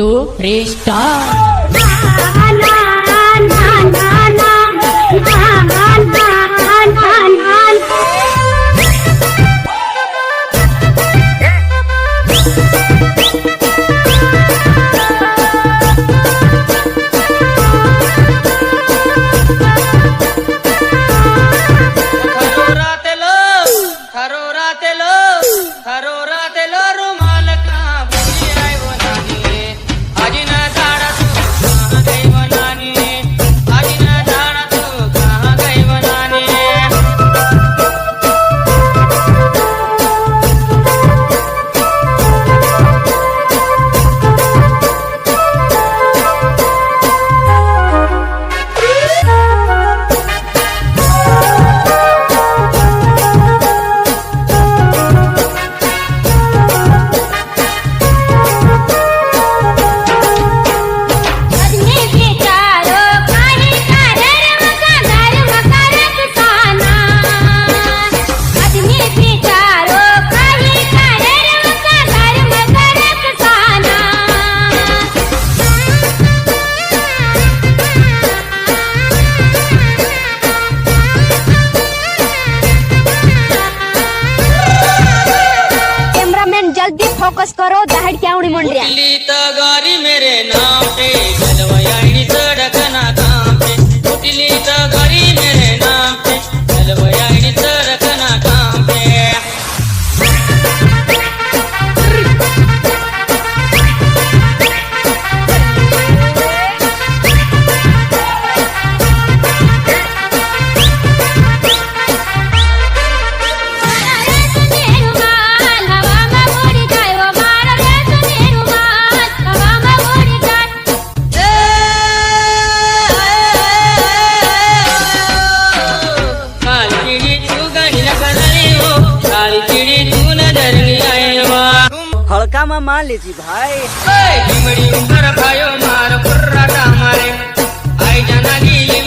2 3 start. जल्दी focus करो, दहाड़ क्या उड़ी मुंडिया। उठली तगारी मेरे नाम पे, जलवयानी सड़क ना काम पे। उठली तगारी मेरे नाम पे, जलवयानी सड़क ना काम पे। हल्का में मान लीजिए भाई। ऊपर भाइयों मार कुर्रा मारे आई जाना गीली